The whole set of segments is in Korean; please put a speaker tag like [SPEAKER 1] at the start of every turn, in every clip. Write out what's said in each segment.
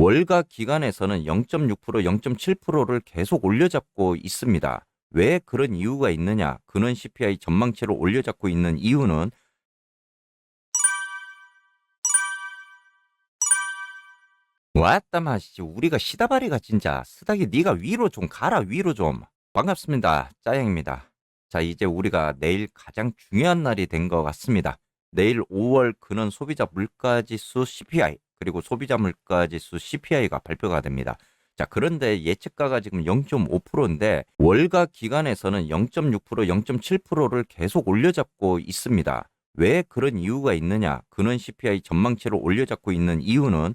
[SPEAKER 1] 월가 기간에서는 0.6%, 0.7%를 계속 올려잡고 있습니다. 왜 그런 이유가 있느냐? 근원 CPI 전망치를 올려잡고 있는 이유는 왔다 마시지 우리가 시다바리가 진짜 쓰다기 네가 위로 좀 가라 위로 좀. 반갑습니다. 짜양입니다. 자, 이제 우리가 내일 가장 중요한 날이 된 것 같습니다. 내일 5월 근원 소비자 물가지수 CPI 그리고 소비자 물가지수 CPI가 발표가 됩니다. 자, 그런데 예측가가 지금 0.5%인데 월가 기간에서는 0.6%, 0.7%를 계속 올려잡고 있습니다. 왜 그런 이유가 있느냐? 근원 CPI 전망치를 올려잡고 있는 이유는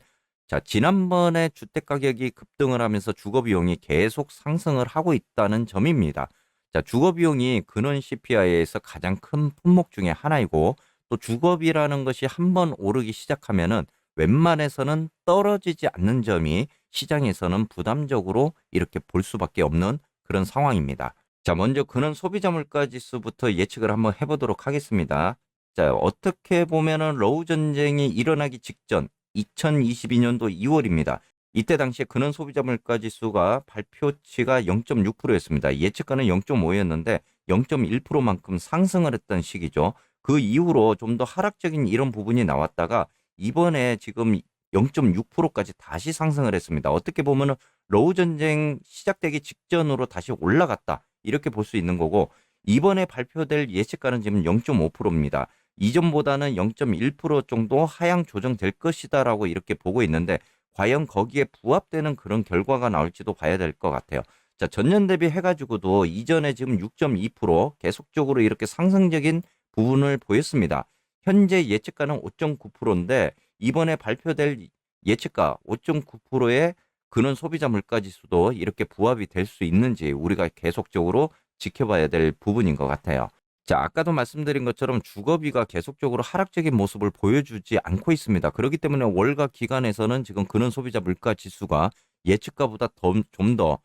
[SPEAKER 1] 자, 지난번에 주택 가격이 급등을 하면서 주거 비용이 계속 상승을 하고 있다는 점입니다. 자, 주거 비용이 근원 CPI에서 가장 큰 품목 중에 하나이고 또 주거비라는 것이 한번 오르기 시작하면은 웬만해서는 떨어지지 않는 점이 시장에서는 부담적으로 이렇게 볼 수밖에 없는 그런 상황입니다. 자, 먼저 근원 소비자 물가 지수부터 예측을 한번 해보도록 하겠습니다. 자, 어떻게 보면은 러우 전쟁이 일어나기 직전 2022년도 2월입니다. 이때 당시에 근원 소비자 물가 지수가 발표치가 0.6%였습니다. 예측가는 0.5였는데 0.1%만큼 상승을 했던 시기죠. 그 이후로 좀 더 하락적인 이런 부분이 나왔다가 이번에 지금 0.6%까지 다시 상승을 했습니다. 어떻게 보면은 러우 전쟁 시작되기 직전으로 다시 올라갔다. 이렇게 볼 수 있는 거고 이번에 발표될 예측가는 지금 0.5%입니다. 이전보다는 0.1% 정도 하향 조정될 것이다라고 이렇게 보고 있는데 과연 거기에 부합되는 그런 결과가 나올지도 봐야 될 것 같아요. 자, 전년 대비 해가지고도 이전에 지금 6.2% 계속적으로 이렇게 상승적인 부분을 보였습니다. 현재 예측가는 5.9%인데 이번에 발표될 예측가 5.9%의 근원 소비자 물가 지수도 이렇게 부합이 될 수 있는지 우리가 계속적으로 지켜봐야 될 부분인 것 같아요. 자, 아까도 말씀드린 것처럼 주거비가 계속적으로 하락적인 모습을 보여주지 않고 있습니다. 그렇기 때문에 월가 기간에서는 지금 근원 소비자 물가 지수가 예측가보다 좀 더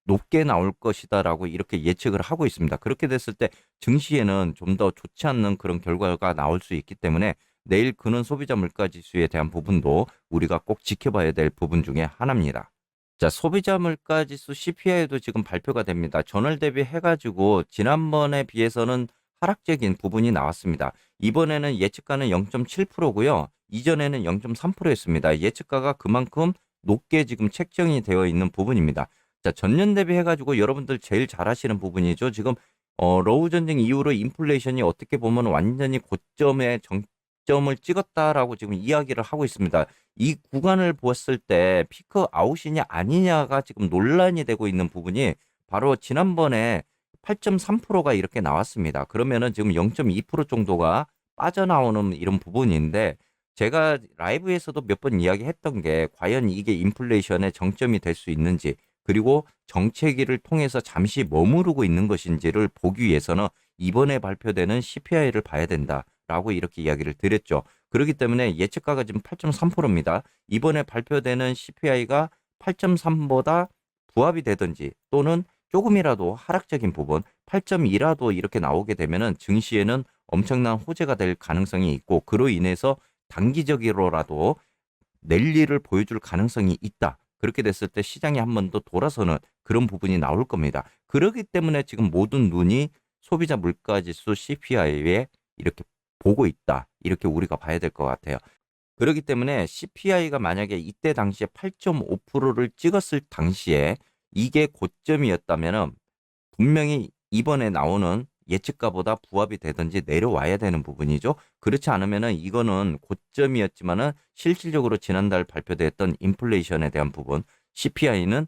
[SPEAKER 1] 높게 나올 것이다라고 이렇게 예측을 하고 있습니다. 그렇게 됐을 때 증시에는 좀 더 좋지 않는 그런 결과가 나올 수 있기 때문에 내일 근원 소비자 물가 지수에 대한 부분도 우리가 꼭 지켜봐야 될 부분 중에 하나입니다. 자, 소비자 물가 지수 CPI도 지금 발표가 됩니다. 전월 대비 해가지고 지난번에 비해서는 하락적인 부분이 나왔습니다. 이번에는 예측가는 0.7%고요. 이전에는 0.3%였습니다. 예측가가 그만큼 높게 지금 책정이 되어 있는 부분입니다. 자, 전년 대비 해가지고 여러분들 제일 잘 아시는 부분이죠. 지금 러우 전쟁 이후로 인플레이션이 어떻게 보면 완전히 고점에 정점을 찍었다라고 지금 이야기를 하고 있습니다. 이 구간을 보았을 때 피크 아웃이냐 아니냐가 지금 논란이 되고 있는 부분이 바로 지난번에 8.3%가 이렇게 나왔습니다. 그러면은 지금 0.2% 정도가 빠져나오는 이런 부분인데 제가 라이브에서도 몇 번 이야기했던 게 과연 이게 인플레이션의 정점이 될 수 있는지 그리고 정체기를 통해서 잠시 머무르고 있는 것인지를 보기 위해서는 이번에 발표되는 CPI를 봐야 된다라고 이렇게 이야기를 드렸죠. 그렇기 때문에 예측가가 지금 8.3%입니다. 이번에 발표되는 CPI가 8.3보다 부합이 되든지 또는 조금이라도 하락적인 부분 8.2라도 이렇게 나오게 되면은 증시에는 엄청난 호재가 될 가능성이 있고 그로 인해서 단기적으로라도 랠리를 보여줄 가능성이 있다. 그렇게 됐을 때 시장이 한 번 더 돌아서는 그런 부분이 나올 겁니다. 그렇기 때문에 지금 모든 눈이 소비자 물가지수 CPI에 이렇게 보고 있다. 이렇게 우리가 봐야 될 것 같아요. 그렇기 때문에 CPI가 만약에 이때 당시에 8.5%를 찍었을 당시에 이게 고점이었다면 분명히 이번에 나오는 예측가보다 부합이 되든지 내려와야 되는 부분이죠. 그렇지 않으면은 이거는 고점이었지만은 실질적으로 지난달 발표됐던 인플레이션에 대한 부분, CPI는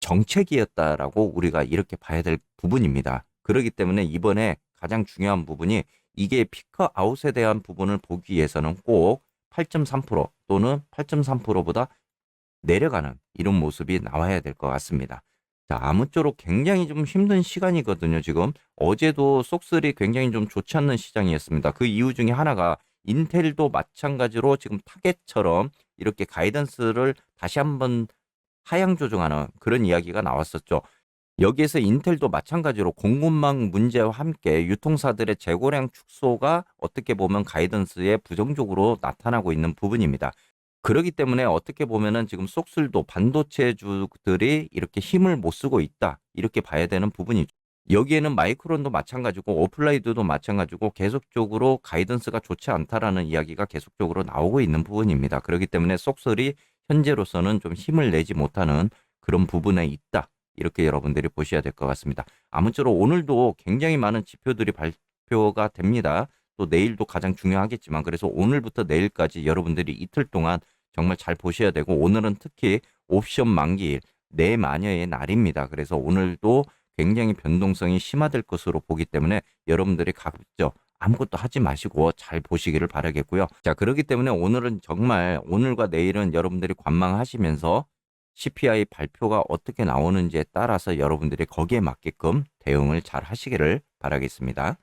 [SPEAKER 1] 정책이었다라고 우리가 이렇게 봐야 될 부분입니다. 그렇기 때문에 이번에 가장 중요한 부분이 이게 피크 아웃에 대한 부분을 보기 위해서는 꼭 8.3% 또는 8.3%보다 내려가는 이런 모습이 나와야 될 것 같습니다. 자, 아무쪼록 굉장히 좀 힘든 시간이거든요, 지금. 어제도 속설이 굉장히 좀 좋지 않는 시장이었습니다. 그 이유 중에 하나가 인텔도 마찬가지로 지금 타겟처럼 이렇게 가이던스를 다시 한번 하향 조정하는 그런 이야기가 나왔었죠. 여기에서 인텔도 마찬가지로 공급망 문제와 함께 유통사들의 재고량 축소가 어떻게 보면 가이던스에 부정적으로 나타나고 있는 부분입니다. 그러기 때문에 어떻게 보면은 지금 쏙술도 반도체주들이 이렇게 힘을 못 쓰고 있다. 이렇게 봐야 되는 부분이죠. 여기에는 마이크론도 마찬가지고 오플라이드도 마찬가지고 계속적으로 가이던스가 좋지 않다라는 이야기가 계속적으로 나오고 있는 부분입니다. 그렇기 때문에 쏙술이 현재로서는 좀 힘을 내지 못하는 그런 부분에 있다. 이렇게 여러분들이 보셔야 될 것 같습니다. 아무쪼록 오늘도 굉장히 많은 지표들이 발표가 됩니다. 또 내일도 가장 중요하겠지만 그래서 오늘부터 내일까지 여러분들이 이틀 동안 정말 잘 보셔야 되고 오늘은 특히 옵션 만기일 내마녀의 날입니다. 그래서 오늘도 굉장히 변동성이 심화될 것으로 보기 때문에 여러분들이 각자 아무것도 하지 마시고 잘 보시기를 바라겠고요. 자, 그렇기 때문에 오늘은 정말 오늘과 내일은 여러분들이 관망하시면서 CPI 발표가 어떻게 나오는지에 따라서 여러분들이 거기에 맞게끔 대응을 잘 하시기를 바라겠습니다.